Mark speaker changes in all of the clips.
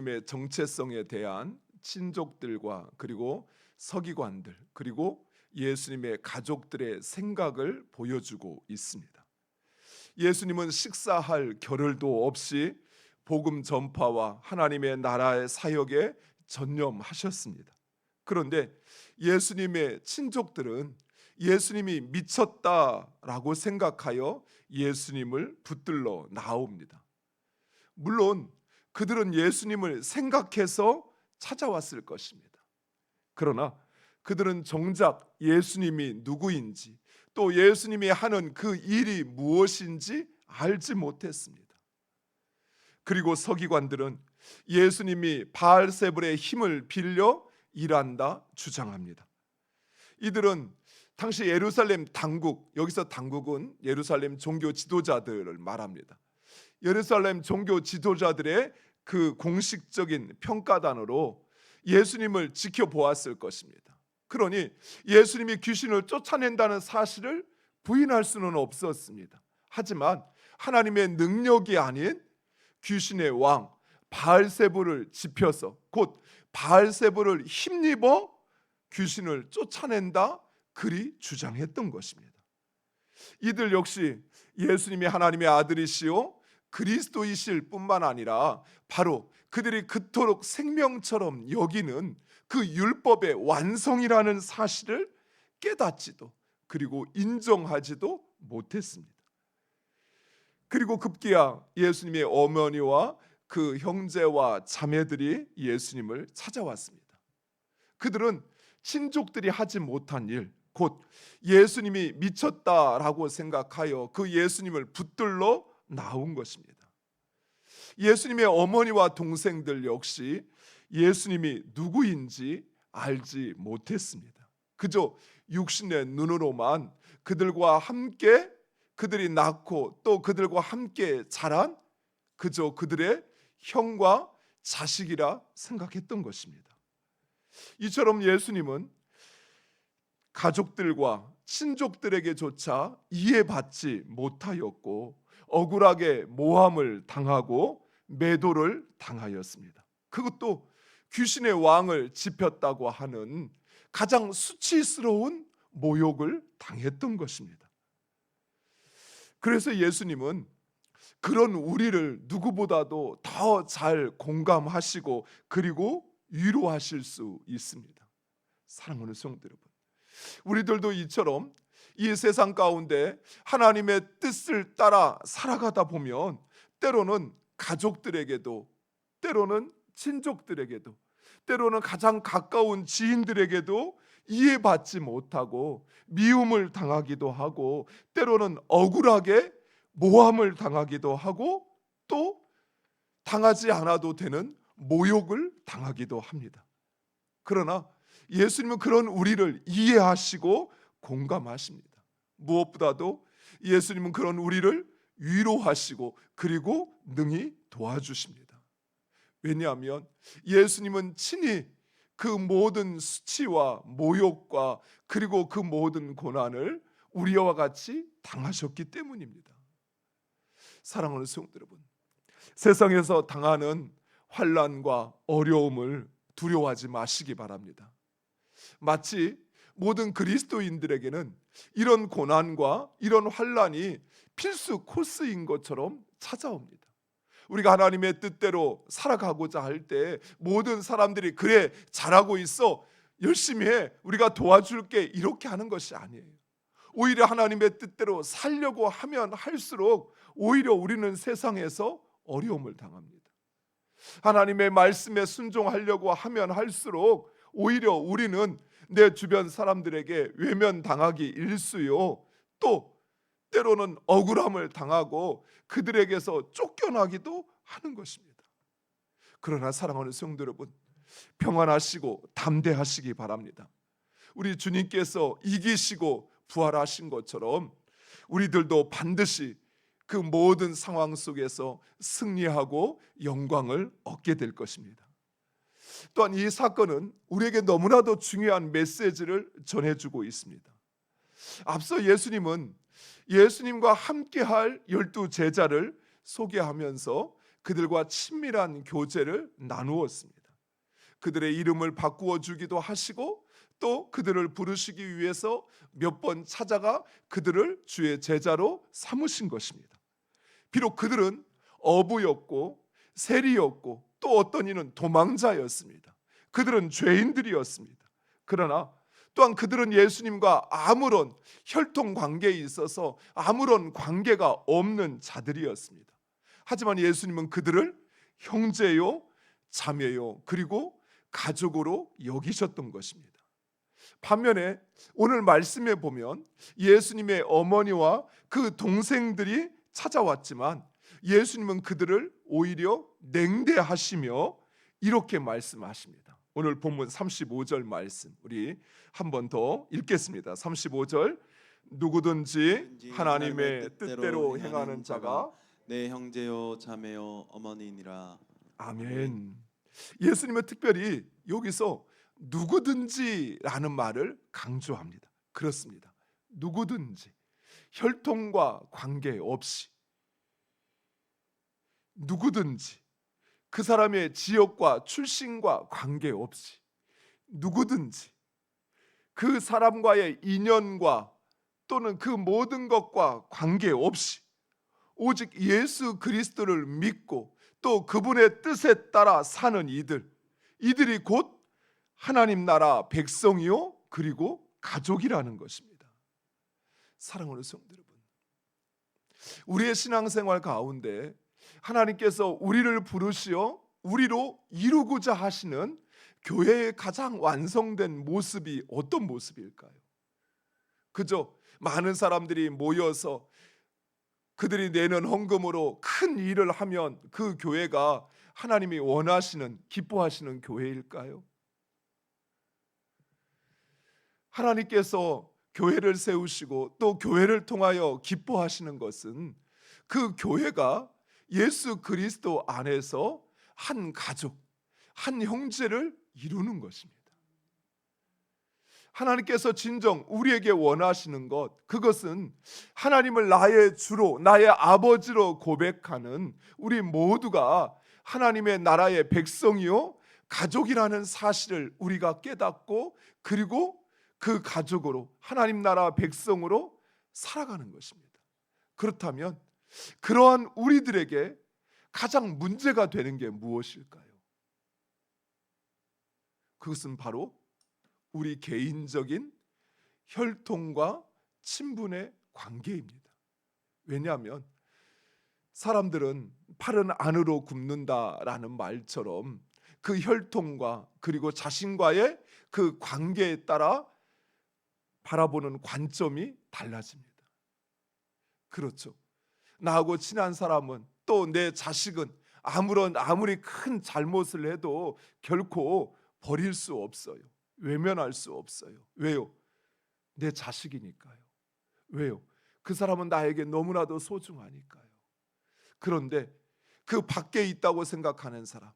Speaker 1: 예수님의 정체성에 대한 친족들과 그리고 서기관들 그리고 예수님의 가족들의 생각을 보여주고 있습니다. 예수님은 식사할 겨를도 없이 복음 전파와 하나님의 나라의 사역에 전념하셨습니다. 그런데 예수님의 친족들은 예수님이 미쳤다라고 생각하여 예수님을 붙들러 나옵니다. 물론 그들은 예수님을 생각해서 찾아왔을 것입니다. 그러나 그들은 정작 예수님이 누구인지 또 예수님이 하는 그 일이 무엇인지 알지 못했습니다. 그리고 서기관들은 예수님이 바알세불의 힘을 빌려 일한다 주장합니다. 이들은 당시 예루살렘 당국, 여기서 당국은 예루살렘 종교 지도자들을 말합니다. 예루살렘 종교 지도자들의 그 공식적인 평가단으로 예수님을 지켜보았을 것입니다. 그러니 예수님이 귀신을 쫓아낸다는 사실을 부인할 수는 없었습니다. 하지만 하나님의 능력이 아닌 귀신의 왕 바알세불을 지펴서 곧 바알세불을 힘입어 귀신을 쫓아낸다 그리 주장했던 것입니다. 이들 역시 예수님이 하나님의 아들이시요 그리스도이실 뿐만 아니라 바로 그들이 그토록 생명처럼 여기는 그 율법의 완성이라는 사실을 깨닫지도 그리고 인정하지도 못했습니다. 그리고 급기야 예수님의 어머니와 그 형제와 자매들이 예수님을 찾아왔습니다. 그들은 친족들이 하지 못한 일, 곧 예수님이 미쳤다라고 생각하여 그 예수님을 붙들러 나온 것입니다. 예수님의 어머니와 동생들 역시 예수님이 누구인지 알지 못했습니다. 그저 육신의 눈으로만 그들과 함께 그들이 낳고 또 그들과 함께 자란 그저 그들의 형과 자식이라 생각했던 것입니다. 이처럼 예수님은 가족들과 친족들에게조차 이해받지 못하였고 억울하게 모함을 당하고 매도를 당하였습니다. 그것도 귀신의 왕을 짚였다고 하는 가장 수치스러운 모욕을 당했던 것입니다. 그래서 예수님은 그런 우리를 누구보다도 더 잘 공감하시고 그리고 위로하실 수 있습니다. 사랑하는 성도 여러분, 우리들도 이처럼 이 세상 가운데 하나님의 뜻을 따라 살아가다 보면 때로는 가족들에게도 때로는 친족들에게도 때로는 가장 가까운 지인들에게도 이해받지 못하고 미움을 당하기도 하고 때로는 억울하게 모함을 당하기도 하고 또 당하지 않아도 되는 모욕을 당하기도 합니다. 그러나 예수님은 그런 우리를 이해하시고 공감하십니다. 무엇보다도 예수님은 그런 우리를 위로하시고 그리고 능히 도와주십니다. 왜냐하면 예수님은 친히 그 모든 수치와 모욕과 그리고 그 모든 고난을 우리와 같이 당하셨기 때문입니다. 사랑하는 성도 여러분, 세상에서 당하는 환난과 어려움을 두려워하지 마시기 바랍니다. 마치 모든 그리스도인들에게는 이런 고난과 이런 환난이 필수 코스인 것처럼 찾아옵니다. 우리가 하나님의 뜻대로 살아가고자 할 때 모든 사람들이 그래 잘하고 있어 열심히 해 우리가 도와줄게 이렇게 하는 것이 아니에요. 오히려 하나님의 뜻대로 살려고 하면 할수록 오히려 우리는 세상에서 어려움을 당합니다. 하나님의 말씀에 순종하려고 하면 할수록 오히려 우리는 내 주변 사람들에게 외면당하기 일쑤요 또 때로는 억울함을 당하고 그들에게서 쫓겨나기도 하는 것입니다. 그러나 사랑하는 성도 여러분, 평안하시고 담대하시기 바랍니다. 우리 주님께서 이기시고 부활하신 것처럼 우리들도 반드시 그 모든 상황 속에서 승리하고 영광을 얻게 될 것입니다. 또한 이 사건은 우리에게 너무나도 중요한 메시지를 전해주고 있습니다. 앞서 예수님은 예수님과 함께할 12 제자를 소개하면서 그들과 친밀한 교제를 나누었습니다. 그들의 이름을 바꾸어 주기도 하시고 또 그들을 부르시기 위해서 몇 번 찾아가 그들을 주의 제자로 삼으신 것입니다. 비록 그들은 어부였고 세리였고 또 어떤 이는 도망자였습니다. 그들은 죄인들이었습니다. 그러나 또한 그들은 예수님과 아무런 혈통 관계에 있어서 아무런 관계가 없는 자들이었습니다. 하지만 예수님은 그들을 형제요, 자매요, 그리고 가족으로 여기셨던 것입니다. 반면에 오늘 말씀에 보면 예수님의 어머니와 그 동생들이 찾아왔지만 예수님은 그들을 오히려 냉대하시며 이렇게 말씀하십니다. 오늘 본문 35절 말씀 우리 한 번 더 읽겠습니다. 35절 누구든지 하나님의 뜻대로 행하는 자가
Speaker 2: 내 형제요 자매요 어머니니라.
Speaker 1: 아멘. 예수님은 특별히 여기서 누구든지라는 말을 강조합니다. 그렇습니다. 누구든지 혈통과 관계없이 누구든지 그 사람의 지역과 출신과 관계없이 누구든지 그 사람과의 인연과 또는 그 모든 것과 관계없이 오직 예수 그리스도를 믿고 또 그분의 뜻에 따라 사는 이들이 곧 하나님 나라 백성이요 그리고 가족이라는 것입니다. 사랑하는 성도 여러분, 우리의 신앙생활 가운데 하나님께서 우리를 부르시어 우리로 이루고자 하시는 교회의 가장 완성된 모습이 어떤 모습일까요? 그저 많은 사람들이 모여서 그들이 내는 헌금으로 큰 일을 하면 그 교회가 하나님이 원하시는 기뻐하시는 교회일까요? 하나님께서 교회를 세우시고 또 교회를 통하여 기뻐하시는 것은 그 교회가 예수 그리스도 안에서 한 가족, 한 형제를 이루는 것입니다. 하나님께서 진정 우리에게 원하시는 것, 그것은 하나님을 나의 주로, 나의 아버지로 고백하는 우리 모두가 하나님의 나라의 백성이요 가족이라는 사실을 우리가 깨닫고 그리고 그 가족으로 하나님 나라 백성으로 살아가는 것입니다. 그렇다면 그러한 우리들에게 가장 문제가 되는 게 무엇일까요? 그것은 바로 우리 개인적인 혈통과 친분의 관계입니다. 왜냐하면 사람들은 팔은 안으로 굽는다라는 말처럼 그 혈통과 그리고 자신과의 그 관계에 따라 바라보는 관점이 달라집니다. 그렇죠. 나하고 친한 사람은 또 내 자식은 아무리 큰 잘못을 해도 결코 버릴 수 없어요. 외면할 수 없어요. 왜요? 내 자식이니까요. 왜요? 그 사람은 나에게 너무나도 소중하니까요. 그런데 그 밖에 있다고 생각하는 사람,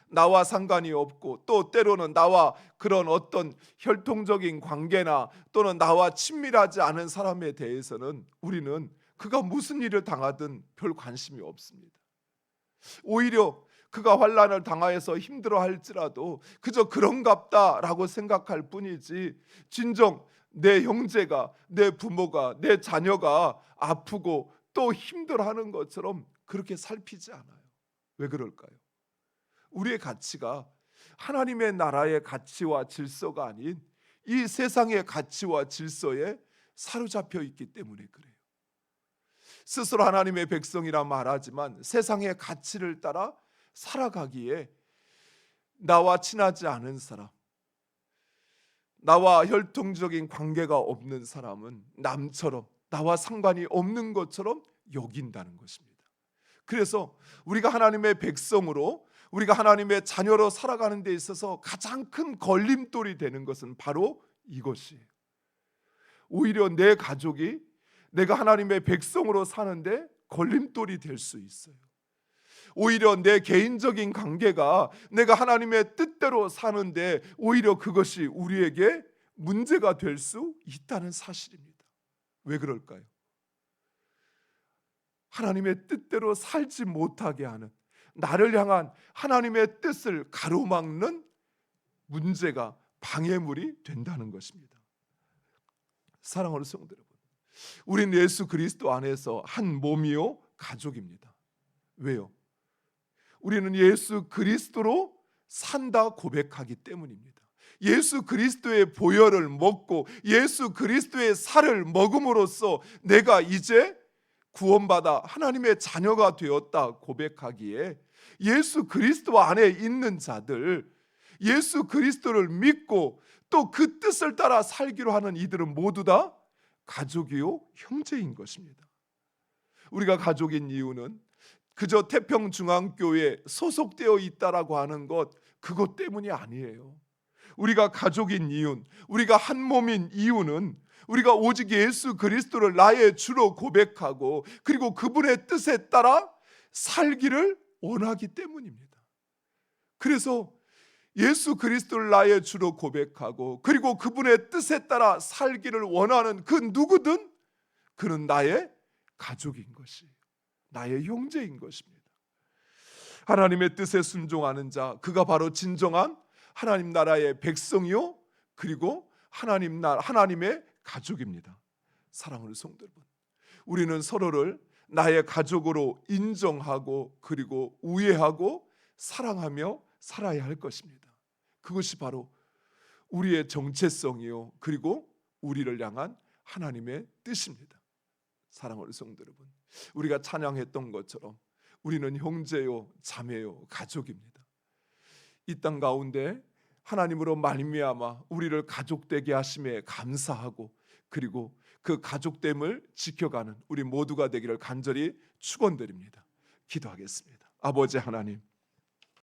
Speaker 1: 나와 상관이 없고 또 때로는 나와 그런 어떤 혈통적인 관계나 또는 나와 친밀하지 않은 사람에 대해서는 우리는 그가 무슨 일을 당하든 별 관심이 없습니다. 오히려 그가 환난을 당하여서 힘들어할지라도 그저 그런갑다라고 생각할 뿐이지 진정 내 형제가, 내 부모가, 내 자녀가 아프고 또 힘들어하는 것처럼 그렇게 살피지 않아요. 왜 그럴까요? 우리의 가치가 하나님의 나라의 가치와 질서가 아닌 이 세상의 가치와 질서에 사로잡혀 있기 때문에 그래요. 스스로 하나님의 백성이라 말하지만 세상의 가치를 따라 살아가기에 나와 친하지 않은 사람, 나와 혈통적인 관계가 없는 사람은 남처럼 나와 상관이 없는 것처럼 여긴다는 것입니다. 그래서 우리가 하나님의 백성으로 우리가 하나님의 자녀로 살아가는 데 있어서 가장 큰 걸림돌이 되는 것은 바로 이것이에요. 오히려 내 가족이 내가 하나님의 백성으로 사는데 걸림돌이 될 수 있어요. 오히려 내 개인적인 관계가 내가 하나님의 뜻대로 사는데 오히려 그것이 우리에게 문제가 될 수 있다는 사실입니다. 왜 그럴까요? 하나님의 뜻대로 살지 못하게 하는 나를 향한 하나님의 뜻을 가로막는 문제가 방해물이 된다는 것입니다. 사랑하는 성도 여러분, 우리는 예수 그리스도 안에서 한 몸이요 가족입니다. 왜요? 우리는 예수 그리스도로 산다 고백하기 때문입니다. 예수 그리스도의 보혈을 먹고 예수 그리스도의 살을 먹음으로써 내가 이제 구원받아 하나님의 자녀가 되었다 고백하기에 예수 그리스도 안에 있는 자들, 예수 그리스도를 믿고 또 그 뜻을 따라 살기로 하는 이들은 모두 다 가족이요 형제인 것입니다. 우리가 가족인 이유는 그저 태평중앙교회에 소속되어 있다라고 하는 것, 그것 때문이 아니에요. 우리가 가족인 이유는, 우리가 한 몸인 이유는 우리가 오직 예수 그리스도를 나의 주로 고백하고 그리고 그분의 뜻에 따라 살기를 원하기 때문입니다. 그래서 예수 그리스도를 나의 주로 고백하고 그리고 그분의 뜻에 따라 살기를 원하는 그 누구든 그는 나의 가족인 것이, 나의 형제인 것입니다. 하나님의 뜻에 순종하는 자, 그가 바로 진정한 하나님 나라의 백성이요 그리고 하나님의 가족입니다. 사랑하는 성도 여러분, 우리는 서로를 나의 가족으로 인정하고 그리고 우애하고 사랑하며 살아야 할 것입니다. 그것이 바로 우리의 정체성이요 그리고 우리를 향한 하나님의 뜻입니다. 사랑하는 성도 여러분, 우리가 찬양했던 것처럼 우리는 형제요 자매요 가족입니다. 이 땅 가운데 하나님으로 말미암아 우리를 가족되게 하심에 감사하고 그리고 그 가족됨을 지켜가는 우리 모두가 되기를 간절히 축원드립니다. 기도하겠습니다. 아버지 하나님,